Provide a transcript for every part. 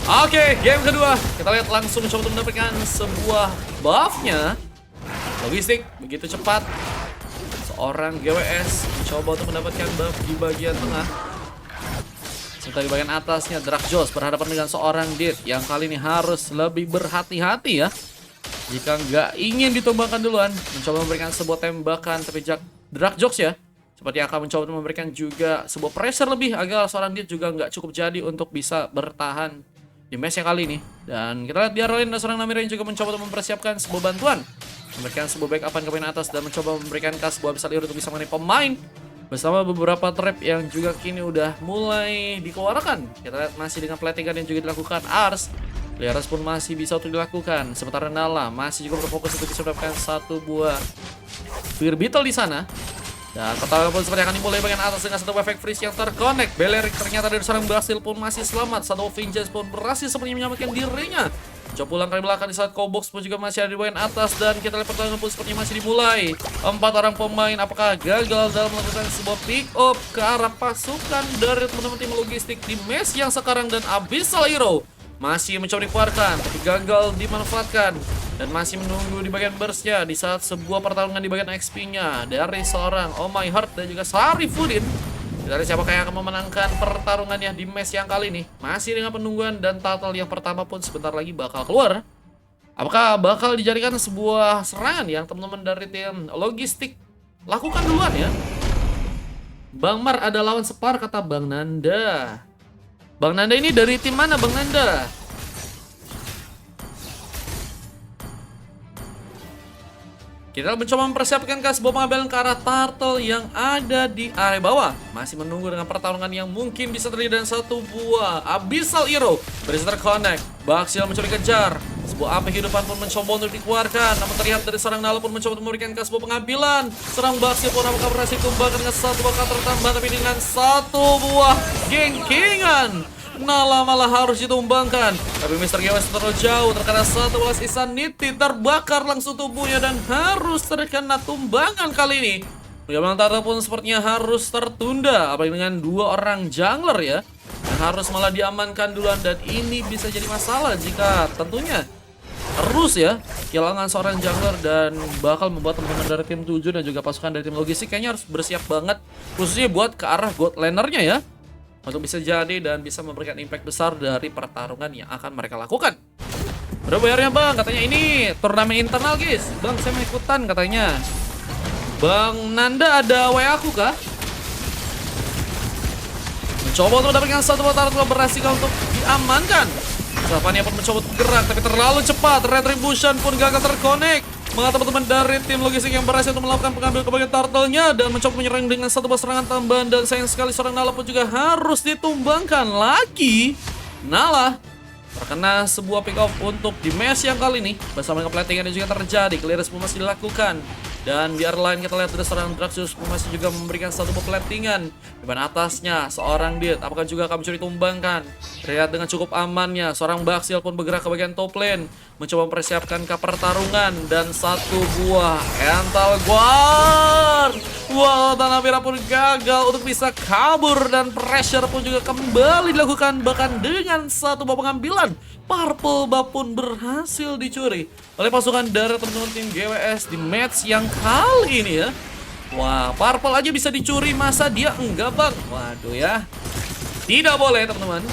Oke, game kedua. Kita lihat langsung mencoba untuk mendapatkan sebuah buff-nya. Logistik begitu cepat. Seorang GWS mencoba untuk mendapatkan buff di bagian tengah. Serta di bagian atasnya Drakjos berhadapan dengan seorang Dit yang kali ini harus lebih berhati-hati ya. Jika nggak ingin ditumbangkan duluan, mencoba memberikan sebuah tembakan, tapi Drakjos ya seperti akan mencoba untuk memberikan juga sebuah pressure lebih agar seorang Dit juga nggak cukup jadi untuk bisa bertahan di match yang kali ini. Dan kita lihat di arah lain seorang Namira yang juga mencoba untuk mempersiapkan sebuah bantuan, memberikan sebuah backupan ke bagian atas dan mencoba memberikan sebuah besar untuk bisa mengenai pemain bersama beberapa trap yang juga kini udah mulai dikeluarkan. Kita lihat masih dengan platingan yang juga dilakukan Ars. Liaras pun masih bisa untuk dilakukan. Sementara Nala masih juga berfokus untuk bisa mendapatkan satu buah Fear Beetle di sana. Dan pertarungan pun seperti akan dimulai bagian atas dengan satu efek freeze yang terconnect. Belerik ternyata dari seorang berhasil pun masih selamat. Satu Vengeance pun berhasil sepertinya menyelamatkan dirinya. Coba pulang kali belakang di saat Kobox pun juga masih ada di bagian atas. Dan kita lihat pertarungan pun sepertinya masih dimulai. 4 orang pemain apakah gagal dalam melakukan sebuah pick up ke arah pasukan dari teman-teman tim logistik di match yang sekarang. Dan Abyssal Hero masih mencoba dikeluarkan tapi gagal dimanfaatkan. Dan masih menunggu di bagian burstnya di saat sebuah pertarungan di bagian XP-nya dari seorang Oh My Heart dan juga Sarifudin. Dari siapakah yang akan memenangkan pertarungannya di match yang kali ini. Masih dengan penungguan dan total yang pertama pun sebentar lagi bakal keluar. Apakah bakal dijadikan sebuah serangan yang teman-teman dari tim logistik lakukan duluan ya. Bang Mar ada lawan separ kata Bang Nanda. Bang Nanda ini dari tim mana Bang Nanda? Kita mencoba mempersiapkan sebuah pengambilan ke arah turtle yang ada di area bawah. Masih menunggu dengan pertarungan yang mungkin bisa terjadi dan satu buah Abyssal Hero berhasil terconnect. Baksil mencoba dikejar. Sebuah api kehidupan pun mencoba untuk dikeluarkan. Namun terlihat dari seorang Nala pun mencoba untuk memberikan sebuah pengambilan. Serang Baksil pun apakah berhasil tumbangkan dengan satu buah counter tambah, tapi dengan satu buah gengkingan. Nala malah harus ditumbangkan. Tapi Mr. GWS terlalu jauh, terkena satu belas Insanity, terbakar langsung tubuhnya dan harus terkena tumbangan kali ini. Pengambilan Tata pun sepertinya harus tertunda, apalagi dengan 2 orang jungler ya yang harus malah diamankan duluan. Dan ini bisa jadi masalah jika tentunya terus ya kehilangan seorang jungler dan bakal membuat teman-teman dari tim 7 dan juga pasukan dari tim logistik kayaknya harus bersiap banget, khususnya buat ke arah god lanernya ya, untuk bisa jadi dan bisa memberikan impact besar dari pertarungan yang akan mereka lakukan. Udah bayarnya bang, katanya ini turnamen internal guys. Bang saya mau ikutan katanya. Bang Nanda ada WA aku kah? Mencoba untuk mendapatkan satu motor telah berhasil untuk diamankan. Savania pun mencoba bergerak tapi terlalu cepat. Retribution pun gagal terkonek. Mengatakan teman-teman dari tim logistik yang berhasil untuk melakukan pengambil ke bagian turtle-nya dan mencoba menyerang dengan satu buah serangan tambahan. Dan sayang sekali seorang Nala pun juga harus ditumbangkan lagi. Nala terkena sebuah pick off untuk di match yang kali ini. Bersama dengan platingan yang juga terjadi, clearance pun masih dilakukan. Dan di area lain kita lihat ada seorang Drakjos masih juga memberikan satu buah platingan. Di mana atasnya seorang Dit apakah juga akan mencuri tumbangkan. Terlihat dengan cukup amannya seorang Baksil pun bergerak ke bagian top lane, mencoba mempersiapkan ke pertarungan. Dan satu buah Ental Guard. Wow, Tanamira pun gagal untuk bisa kabur. Dan pressure pun juga kembali dilakukan, bahkan dengan satu buah pengambilan. Purple Buff pun berhasil dicuri oleh pasukan dari teman-teman tim GWS di match yang kali ini ya. Wah, Purple aja bisa dicuri, masa dia enggak bang? Waduh ya, tidak boleh teman-teman.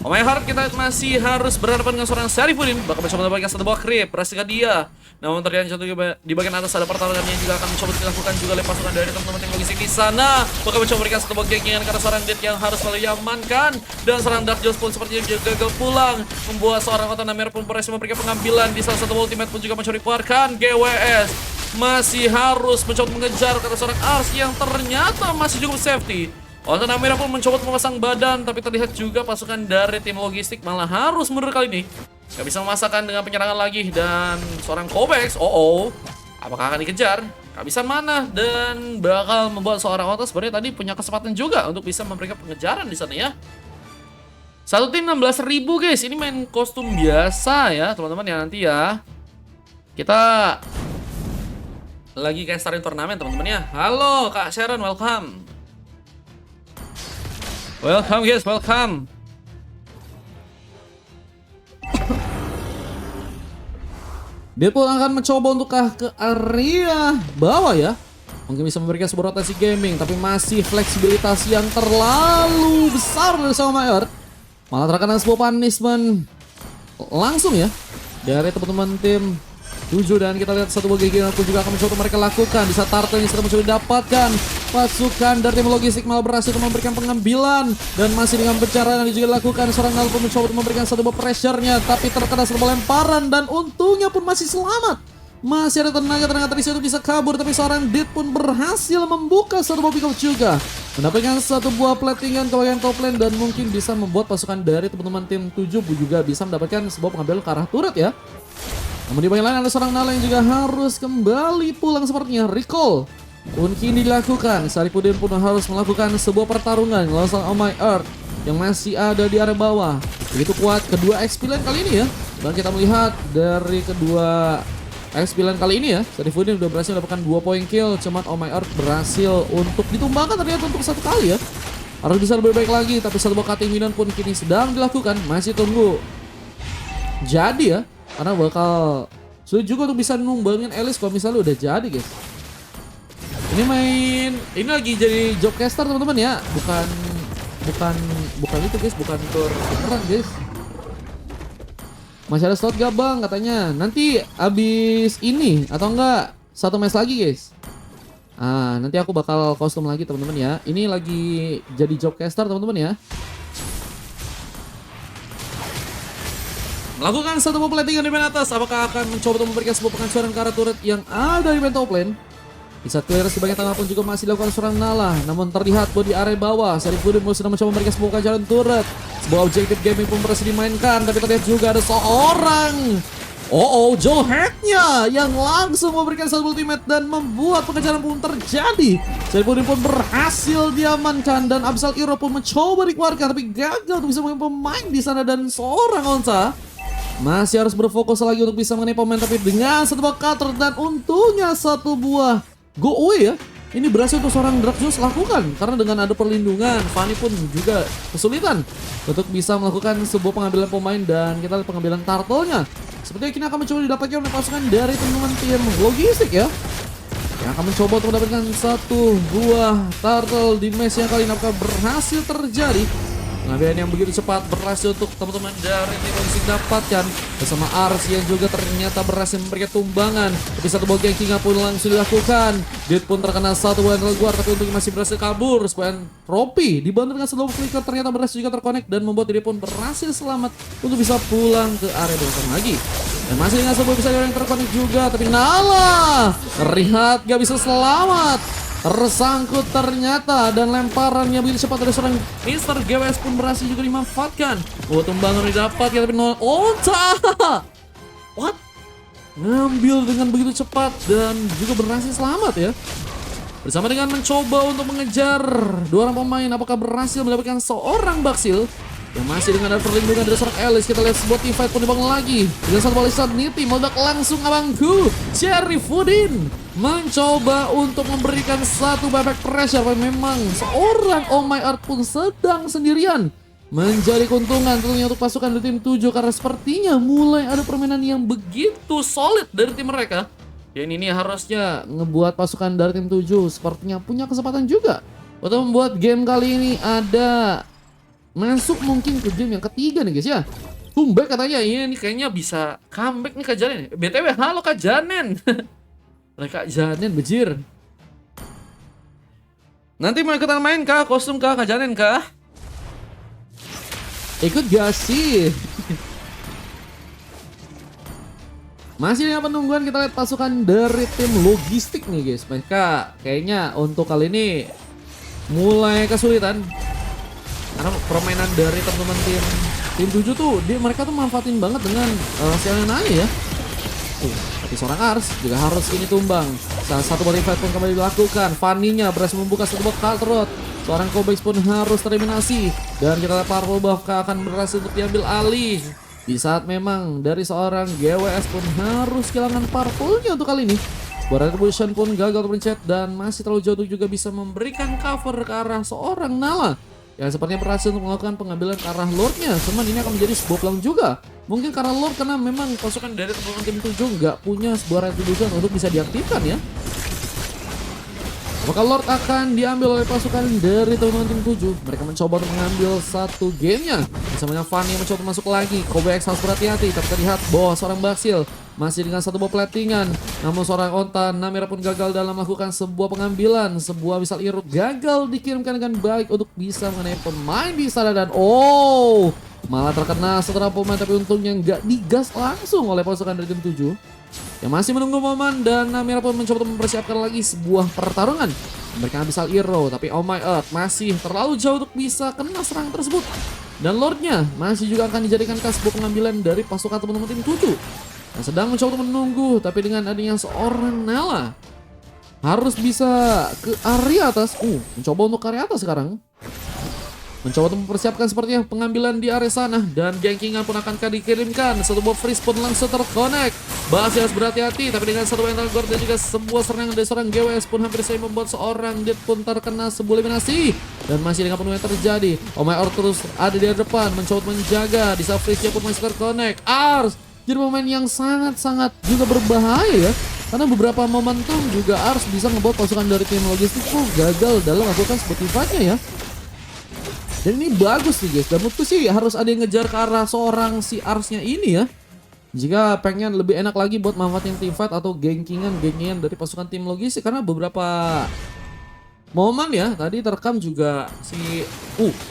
Oh my heart, kita masih harus berhadapan dengan seorang Sarifudin. Bakal mencoba mendapatkan satu buah creep, berhasil dia. Namun terlihat di bagian atas ada pertarungan yang juga akan mencoba dilakukan juga oleh pasukan dari teman-teman tim logistik di sana. Bakal mencoba memberikan satu buah genggingan karena seorang Dit yang harus selalu diamankan. Dan seorang Drakjos pun sepertinya juga gagal pulang, membuat seorang Otanamir pun berhasil memberikan pengambilan. Di salah satu ultimate pun juga mencoba dikeluarkan. GWS masih harus mencoba mengejar karena seorang Ars yang ternyata masih cukup safety. Otanamira pun mencoba memasang badan, tapi terlihat juga pasukan dari tim logistik malah harus mundur kali ini. Gak bisa memasakkan dengan penyerangan lagi. Dan seorang Kobex, apakah akan dikejar? Kehabisan mana dan bakal membuat seorang Oto sebenarnya tadi punya kesempatan juga untuk bisa memberikan pengejaran di sana ya. Satu tim 16.000 guys, ini main kostum biasa ya teman-teman ya nanti ya. Kita lagi kayak starting turnamen teman-teman ya. Halo Kak Sharon, welcome. Welcome guys, welcome. Deadpool akan mencoba untuk ke area bawah ya. Mungkin bisa memberikan sebuah rotasi gaming, tapi masih fleksibilitas yang terlalu besar dari sama Mayor. Malah terkena sebuah punishment langsung ya dari teman-teman tim 7, dan kita lihat satu bagian yang pun juga akan mencoba mereka lakukan di saat turtle ini sedang mencoba didapatkan. Pasukan dari tim logistik malah berhasil untuk memberikan pengambilan, dan masih dengan pencarian yang juga dilakukan. Seorang Nal pun mencoba untuk memberikan satu buah pressure-nya, tapi terkena satu lemparan dan untungnya pun masih selamat. Masih ada tenaga terisi untuk bisa kabur, tapi seorang Dead pun berhasil membuka satu buah pick up juga, mendapatkan satu buah platingan ke bagian top lane, dan mungkin bisa membuat pasukan dari teman-teman tim 7 juga bisa mendapatkan sebuah pengambilan ke arah turret ya. Namun di bagian lain ada seorang Nala yang juga harus kembali pulang sepertinya. Recall pun kini dilakukan. Saripudin pun harus melakukan sebuah pertarungan melawan Oh My Earth yang masih ada di area bawah. Begitu kuat kedua XP lane kali ini ya. Dan kita melihat dari kedua XP lane kali ini ya, Saripudin sudah berhasil mendapatkan 2 poin kill. Cuman Oh My Earth berhasil untuk ditumbangkan ternyata untuk satu kali ya. Harus bisa lebih baik lagi, tapi satu buah cutting minion pun kini sedang dilakukan. Masih tunggu jadi ya, karena bakal sulit juga untuk bisa numbangin Alice kalau misalnya udah jadi guys. Ini lagi jadi job caster teman-teman ya, bukan itu guys, bukan tur beneran guys. Masih ada slot gak bang katanya, nanti abis ini atau enggak satu match lagi guys. Nanti aku bakal kostum lagi teman-teman ya. Ini lagi jadi job caster teman-teman ya. Melakukan satu buah platingan di main atas. Apakah akan mencoba untuk memberikan sebuah penghancuran ke arah turret yang ada di main top lane? Di saat clearance di bagian tengah pun juga masih dilakukan seorang Nala. Namun terlihat bahwa di area bawah Saripudin sudah mencoba memberikan sebuah penghancuran turret. Sebuah objektif gaming pun berhasil dimainkan. Tapi terlihat juga ada seorang Joe Hack-nya yang langsung memberikan satu ultimate dan membuat pengejaran pun terjadi. Saripudin pun berhasil diamankan, dan Abyssal Hero pun mencoba dikeluarkan tapi gagal untuk bisa mengenai pemain di sana, dan seorang Onsa masih harus berfokus lagi untuk bisa mengenai pemain, tapi dengan satu buah cutter dan untungnya satu buah go away ya. Ini berhasil untuk seorang Draxus lakukan, karena dengan ada perlindungan Fanny pun juga kesulitan untuk bisa melakukan sebuah pengambilan pemain, dan kita lihat pengambilan turtle-nya sepertinya kini akan mencoba didapatkan oleh pasukan dari teman-teman tim logistik ya, yang akan mencoba untuk mendapatkan satu buah turtle di match yang kali ini. Apakah berhasil terjadi? Pengambilan yang begitu cepat berhasil untuk teman-teman dari tim logistik dapatkan bersama Ars yang juga ternyata berhasil memberikan tumbangan. Tapi satu buah ganking pun langsung dilakukan. Dead pun terkena satu buah keluar, tapi untuk masih berhasil kabur. Sepanjang Ropi dibantu dengan satu flicker ternyata berhasil juga terkonek dan membuat dia pun berhasil selamat untuk bisa pulang ke area belakang lagi. Dan masih dengan sebuah bisa yang terkonek juga, tapi Nala terlihat gak bisa selamat. Tersangkut ternyata, dan lemparannya begitu cepat dari seorang Mr. GWS pun berhasil juga dimanfaatkan. Tumbangan didapat ya, tapi nol Onta. What? Ngambil dengan begitu cepat dan juga berhasil selamat ya. Bersama dengan mencoba untuk mengejar dua orang pemain, apakah berhasil mendapatkan seorang Baksil yang masih dengan ada perlindungan dari seorang Alice. Kita lihat sebuah teamfight pun dibangun lagi dengan satu balisan Niti meledak langsung abangku. Saripudin mencoba untuk memberikan satu buyback pressure, tapi memang seorang Oh My Earth pun sedang sendirian, menjadi keuntungan tentunya untuk pasukan dari tim 7, karena sepertinya mulai ada permainan yang begitu solid dari tim mereka. Dan ini harusnya ngebuat pasukan dari tim 7 sepertinya punya kesempatan juga untuk membuat game kali ini ada masuk mungkin ke game yang ketiga nih guys ya. Comeback katanya, ini kayaknya bisa comeback nih Kak Janen. BTW halo Kak Janen. Kak Janen bejir. Nanti mau ikutan main kah? Kostum kah Kak Janen kah? Ikut gak sih? Masih dengan penungguan, kita lihat pasukan dari tim logistik nih guys. Mereka kayaknya untuk kali ini mulai kesulitan, karena permainan dari teman-teman tim 7 tuh mereka tuh manfaatin banget dengan Selena-nya ya. Tapi seorang Ars juga harus ini tumbang. Salah satu body fight pun kembali dilakukan. Fanny-nya berhasil membuka satu buah Kaltrot. Seorang Kobex pun harus tereliminasi, dan kita lihat Purple Buff akan berhasil untuk diambil alih. Di saat memang dari seorang GWS pun harus kehilangan Purple-nya untuk kali ini. Sebuah Retribution pun gagal terpencet, dan masih terlalu jauh juga bisa memberikan cover ke arah seorang Nala yang sepertinya berhasil untuk melakukan pengambilan ke arah Lordnya. Cuman ini akan menjadi sebuah peluang juga Mungkin karena Lord, karena memang pasukan dari teman-teman tim 7 nggak punya sebuah retribution untuk bisa diaktifkan ya. Apakah Lord akan diambil oleh pasukan dari teman-teman tim 7? Mereka mencoba untuk mengambil satu gamenya. Bersamanya Fanny yang mencoba masuk lagi. Kobe X harus berhati-hati, tapi terlihat bahwa seorang Baksil masih dengan satu buah platingan. Namun seorang Onta, Namira pun gagal dalam melakukan sebuah pengambilan. Sebuah misal Irut gagal dikirimkan dengan baik untuk bisa mengenai pemain di sana. Dan malah terkena setelah pemain, tapi untungnya nggak digas langsung oleh pasukan dari tim 7. Yang masih menunggu momen, dan Namira pun mencoba untuk mempersiapkan lagi sebuah pertarungan. Mereka bisa hero, tapi Oh My Earth masih terlalu jauh untuk bisa kena serangan tersebut. Dan Lordnya masih juga akan dijadikan sebuah pengambilan dari pasukan teman-teman tim 7. Yang sedang mencoba untuk menunggu, tapi dengan adanya seorang Nala harus bisa ke area atas. Mencoba untuk ke area atas sekarang. Mencoba untuk mempersiapkan sepertinya pengambilan di area sana. Dan gankingan pun akan dikirimkan. Satu buah freeze pun langsung terconnect. Basya harus berhati-hati, tapi dengan satu mental guard dan juga sebuah serangan dari seorang GWS pun hampir saja membuat seorang Dead pun terkena sebuah eliminasi. Dan masih dengan penuh yang terjadi. Oh My Earth terus ada di depan, mencoba menjaga. Di saat freeze pun masih terconnect. Ars jadi momen yang sangat-sangat juga berbahaya ya. Karena beberapa momentum juga Ars bisa membuat pasukan dari tim logistik pun gagal dalam melakukan seperti fight-nya ya. Dan ini bagus nih guys, dan menurutku sih harus ada yang ngejar ke arah seorang si Arsnya ini ya. Jika pengen lebih enak lagi buat manfaatin team fight atau gankingan dari pasukan tim logistik. Karena beberapa momen ya, tadi terekam juga si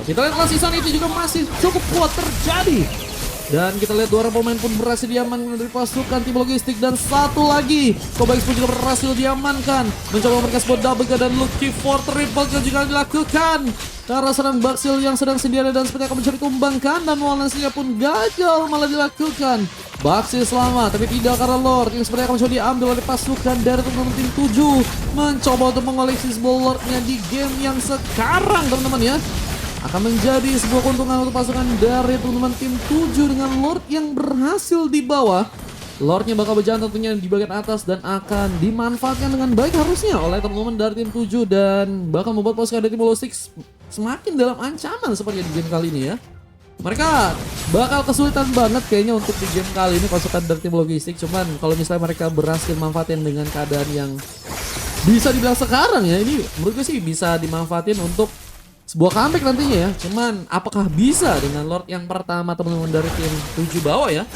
kita lihat season itu juga masih cukup kuat terjadi. Dan kita lihat dua orang pemain pun berhasil diamankan dari pasukan tim logistik. Dan satu lagi, Kobe X pun juga berhasil diamankan. Mencoba memberikan sebuah double kill dan looking for triple kill juga dilakukan. Karena serang Baksil yang sedang sendiri dan seperti akan mencari tumbangkan. Dan Walensnya pun gagal malah dilakukan. Baksil selamat, tapi tidak karena Lord yang seperti akan mencoba diambil oleh pasukan dari teman-teman tim 7. Mencoba untuk mengoleksi sebuah Lordnya di game yang sekarang teman-teman ya. Akan menjadi sebuah keuntungan untuk pasukan dari teman-teman tim 7 dengan Lord yang berhasil di bawah. Lordnya bakal berjalan tentunya di bagian atas dan akan dimanfaatkan dengan baik harusnya oleh teman-teman dari tim 7. Dan bakal membuat pasukan dari tim logistik semakin dalam ancaman seperti di game kali ini ya. Mereka bakal kesulitan banget kayaknya untuk di game kali ini pasukan dari tim logistik. Cuman kalau misalnya mereka berhasil manfaatin dengan keadaan yang bisa dibilang sekarang ya, ini menurut gue sih bisa dimanfaatin untuk sebuah comeback nantinya ya. Cuman apakah bisa dengan Lord yang pertama teman-teman dari tim 7 bawah ya?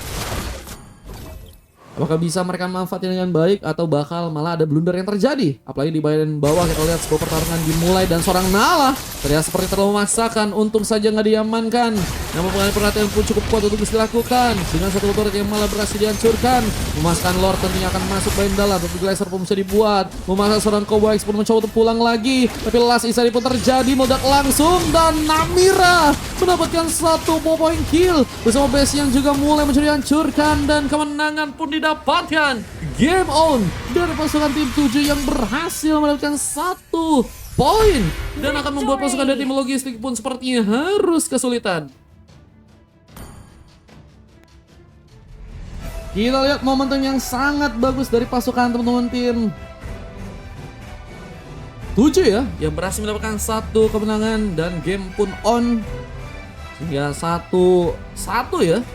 Apakah bisa mereka manfaatin dengan baik atau bakal malah ada blunder yang terjadi? Apalagi di bagian bawah kita lihat sebuah pertarungan dimulai dan seorang Nala terlihat seperti terlalu memaksakan, untung saja nggak diamankan. Namun pengalih perhatian pun cukup kuat untuk bisa dilakukan dengan satu turret yang malah berhasil dihancurkan. Memasukkan Lord tentunya akan masuk bagian dalam, tapi Glacier pun bisa dibuat. Memaksa seorang Kobe X pun mencoba untuk pulang lagi, tapi last Isari pun terjadi, meledak langsung dan Namira mendapatkan satu point kill bersama base yang juga mulai mencuri hancurkan dan kemenangan pun didapatkan. Game on dari pasukan tim 7 yang berhasil mendapatkan satu poin dan akan membuat pasukan dari tim logistik pun sepertinya harus kesulitan. Kita lihat momentum yang sangat bagus dari pasukan teman-teman tim 7 ya, yang berhasil mendapatkan satu kemenangan dan game pun on hingga 1-1 ya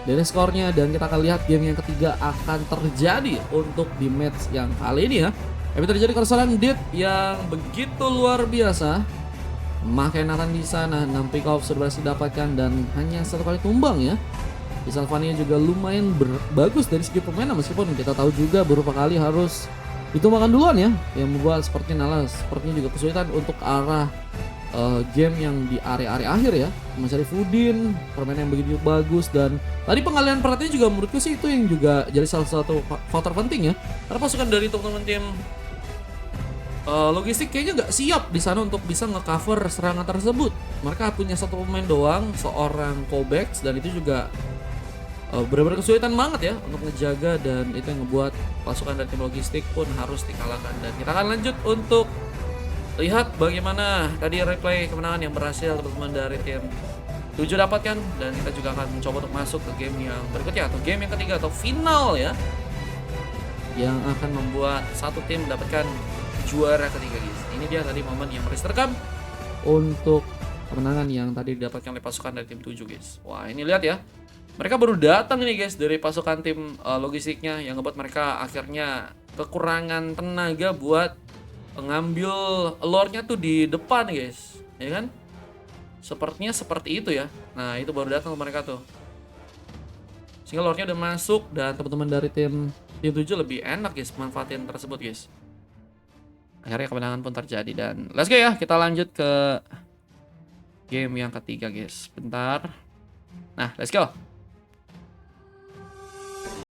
dari skornya. Dan kita akan lihat game yang ketiga akan terjadi untuk di match yang kali ini ya. Tapi terjadi kerusuhan Dead yang begitu luar biasa. Memakai Nathan di sana, 6 pick off sudah berhasil didapatkan dan hanya satu kali tumbang ya. Di Salvania juga lumayan bagus dari segi permainan, meskipun kita tahu juga beberapa kali harus ditumbangkan duluan ya, yang membuat seperti Nala sepertinya juga kesulitan untuk arah game yang di area-area akhir ya. Mencari Foodin, permainan yang begitu bagus, dan tadi pengalihan perhatian juga menurutku sih itu yang juga jadi salah satu faktor penting ya. Karena pasukan dari teman-teman tim logistik kayaknya nggak siap di sana untuk bisa ngecover serangan tersebut. Mereka punya satu pemain doang, seorang Kobex, dan itu juga benar-benar kesulitan banget ya untuk ngejaga, dan itu yang ngebuat pasukan dari tim logistik pun harus dikalahkan. Dan kita akan lanjut untuk lihat bagaimana tadi replay kemenangan yang berhasil teman-teman dari tim 7 dapatkan, dan kita juga akan mencoba untuk masuk ke game yang berikutnya atau game yang ketiga atau final ya, yang akan membuat satu tim mendapatkan juara ketiga guys. Ini dia tadi momen yang harus terekam untuk kemenangan yang tadi didapatkan oleh pasukan dari tim 7 guys. Wah, ini lihat ya. Mereka baru datang nih guys dari pasukan tim logistiknya yang ngebuat mereka akhirnya kekurangan tenaga buat ngambil lore-nya tuh di depan guys, ya kan? Sepertinya seperti itu ya. Nah itu baru datang mereka tuh. Sehingga lore-nya udah masuk dan teman-teman dari tim 7 lebih enak guys manfaatin tersebut guys. Akhirnya kemenangan pun terjadi dan let's go ya, kita lanjut ke game yang ketiga guys. Bentar. Nah, let's go.